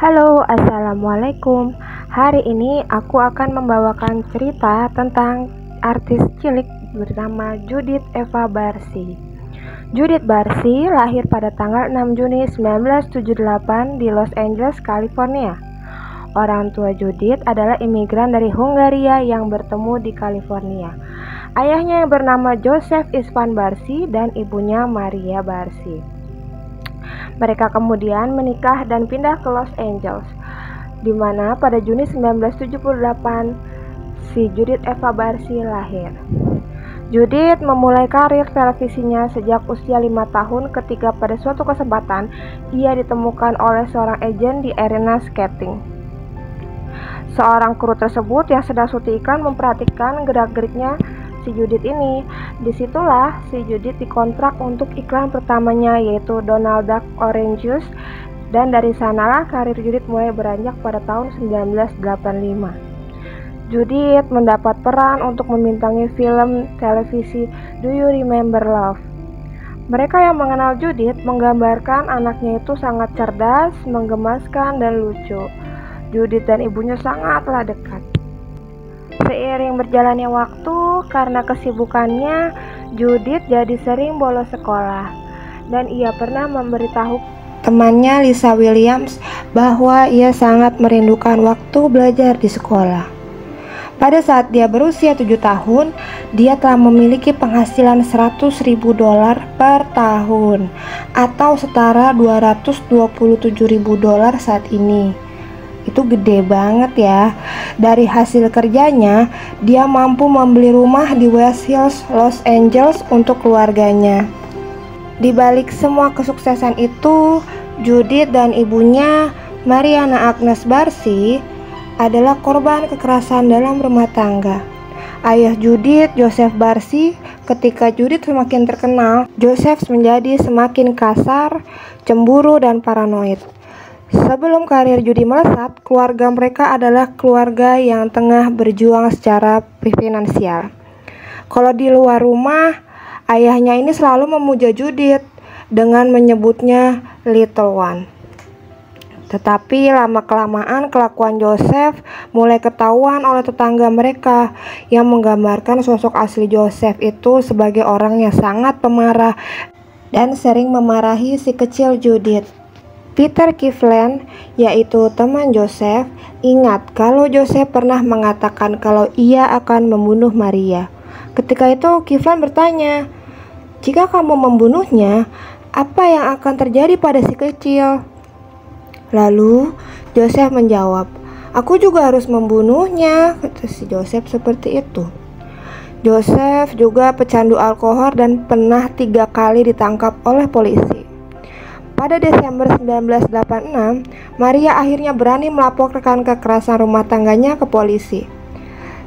Halo, assalamualaikum. Hari ini aku akan membawakan cerita tentang artis cilik bernama Judith Eva Barsi. Judith Barsi lahir pada tanggal 6 Juni 1978 di Los Angeles, California. Orang tua Judith adalah imigran dari Hungaria yang bertemu di California. Ayahnya yang bernama Joseph Istvan Barsi dan ibunya Maria Barsi. Mereka kemudian menikah dan pindah ke Los Angeles, di mana pada Juni 1978 si Judith Eva Barsi lahir. Judith memulai karir televisinya sejak usia 5 tahun ketika pada suatu kesempatan ia ditemukan oleh seorang agen di arena skating. Seorang kru tersebut yang sedang syuting iklan memperhatikan gerak-geriknya si Judith ini. Disitulah si Judith dikontrak untuk iklan pertamanya, yaitu Donald Duck Orange Juice, dan dari sanalah karir Judith mulai beranjak pada tahun 1985. Judith mendapat peran untuk membintangi film televisi Do You Remember Love. Mereka yang mengenal Judith menggambarkan anaknya itu sangat cerdas, menggemaskan, dan lucu. Judith dan ibunya sangatlah dekat. Seiring berjalannya waktu, karena kesibukannya, Judith jadi sering bolos sekolah. Dan ia pernah memberitahu temannya Lisa Williams bahwa ia sangat merindukan waktu belajar di sekolah. Pada saat dia berusia 7 tahun, dia telah memiliki penghasilan $100.000 per tahun atau setara $227.000 saat ini. Itu gede banget ya. Dari hasil kerjanya, dia mampu membeli rumah di West Hills, Los Angeles untuk keluarganya. Di balik semua kesuksesan itu, Judith dan ibunya, Mariana Agnes Barsi, adalah korban kekerasan dalam rumah tangga. Ayah Judith, Joseph Barsi, ketika Judith semakin terkenal, Joseph menjadi semakin kasar, cemburu, dan paranoid. Sebelum karir Judith melesat, keluarga mereka adalah keluarga yang tengah berjuang secara finansial. Kalau di luar rumah, ayahnya ini selalu memuja Judith dengan menyebutnya Little One. Tetapi lama-kelamaan kelakuan Joseph mulai ketahuan oleh tetangga mereka yang menggambarkan sosok asli Joseph itu sebagai orang yang sangat pemarah dan sering memarahi si kecil Judith. Peter Kivlen, yaitu teman Joseph, ingat kalau Joseph pernah mengatakan kalau ia akan membunuh Maria. Ketika itu Kivlen bertanya, "Jika kamu membunuhnya, apa yang akan terjadi pada si kecil?" Lalu Joseph menjawab, "Aku juga harus membunuhnya," kata si Joseph seperti itu. Joseph juga pecandu alkohol dan pernah 3 kali ditangkap oleh polisi. Pada Desember 1986, Maria akhirnya berani melaporkan kekerasan rumah tangganya ke polisi.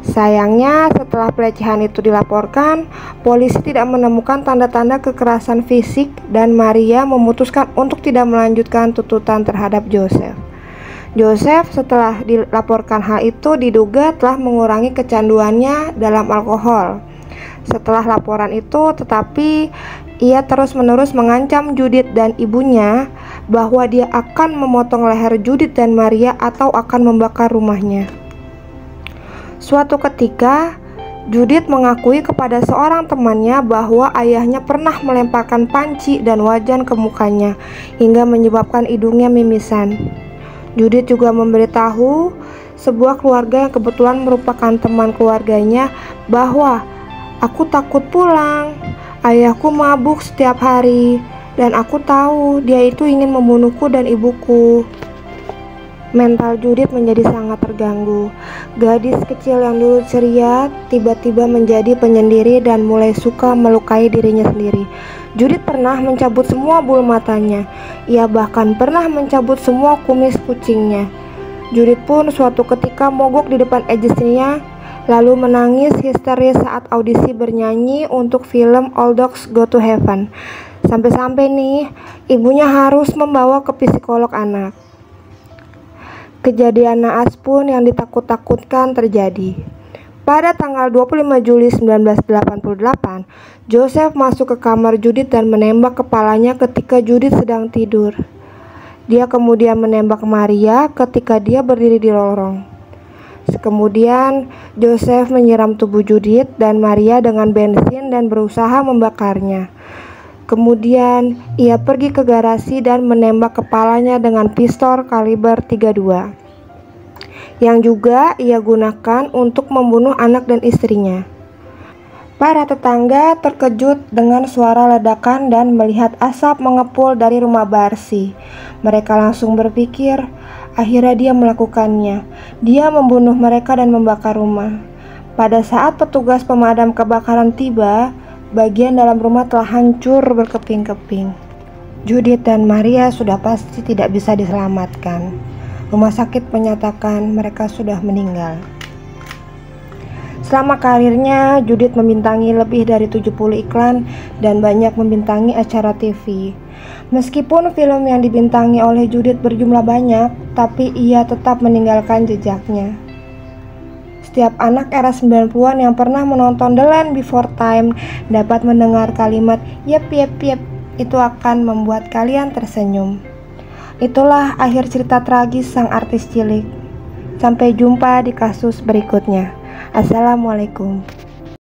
Sayangnya, setelah pelecehan itu dilaporkan, polisi tidak menemukan tanda-tanda kekerasan fisik dan Maria memutuskan untuk tidak melanjutkan tuntutan terhadap Joseph. Joseph setelah dilaporkan hal itu diduga telah mengurangi kecanduannya dalam alkohol. Setelah laporan itu, tetapi ia terus-menerus mengancam Judith dan ibunya bahwa dia akan memotong leher Judith dan Maria atau akan membakar rumahnya. Suatu ketika, Judith mengakui kepada seorang temannya bahwa ayahnya pernah melemparkan panci dan wajan ke mukanya hingga menyebabkan hidungnya mimisan. Judith juga memberitahu sebuah keluarga yang kebetulan merupakan teman keluarganya bahwa "Aku takut pulang. Ayahku mabuk setiap hari, dan aku tahu dia itu ingin membunuhku dan ibuku." Mental Judith menjadi sangat terganggu. Gadis kecil yang dulu ceria tiba-tiba menjadi penyendiri dan mulai suka melukai dirinya sendiri. Judith pernah mencabut semua bulu matanya. Ia bahkan pernah mencabut semua kumis kucingnya. Judith pun suatu ketika mogok di depan agensinya, lalu menangis histeris saat audisi bernyanyi untuk film All Dogs Go to Heaven. Sampai-sampai nih, ibunya harus membawa ke psikolog anak. Kejadian naas pun yang ditakut-takutkan terjadi. Pada tanggal 25 Juli 1988, Joseph masuk ke kamar Judith dan menembak kepalanya ketika Judith sedang tidur. Dia kemudian menembak Maria ketika dia berdiri di lorong. Kemudian Joseph menyiram tubuh Judith dan Maria dengan bensin dan berusaha membakarnya. Kemudian ia pergi ke garasi dan menembak kepalanya dengan pistol kaliber 32 yang juga ia gunakan untuk membunuh anak dan istrinya. Para tetangga terkejut dengan suara ledakan dan melihat asap mengepul dari rumah Barsi. Mereka langsung berpikir, akhirnya dia melakukannya. Dia membunuh mereka dan membakar rumah. Pada saat petugas pemadam kebakaran tiba, bagian dalam rumah telah hancur berkeping-keping. Judith dan Maria sudah pasti tidak bisa diselamatkan. Rumah sakit menyatakan mereka sudah meninggal. Selama karirnya, Judith membintangi lebih dari 70 iklan dan banyak membintangi acara TV. Meskipun film yang dibintangi oleh Judith berjumlah banyak, tapi ia tetap meninggalkan jejaknya. Setiap anak era 90-an yang pernah menonton The Land Before Time dapat mendengar kalimat "yep yep yep", itu akan membuat kalian tersenyum. Itulah akhir cerita tragis sang artis cilik. Sampai jumpa di kasus berikutnya. Assalamualaikum.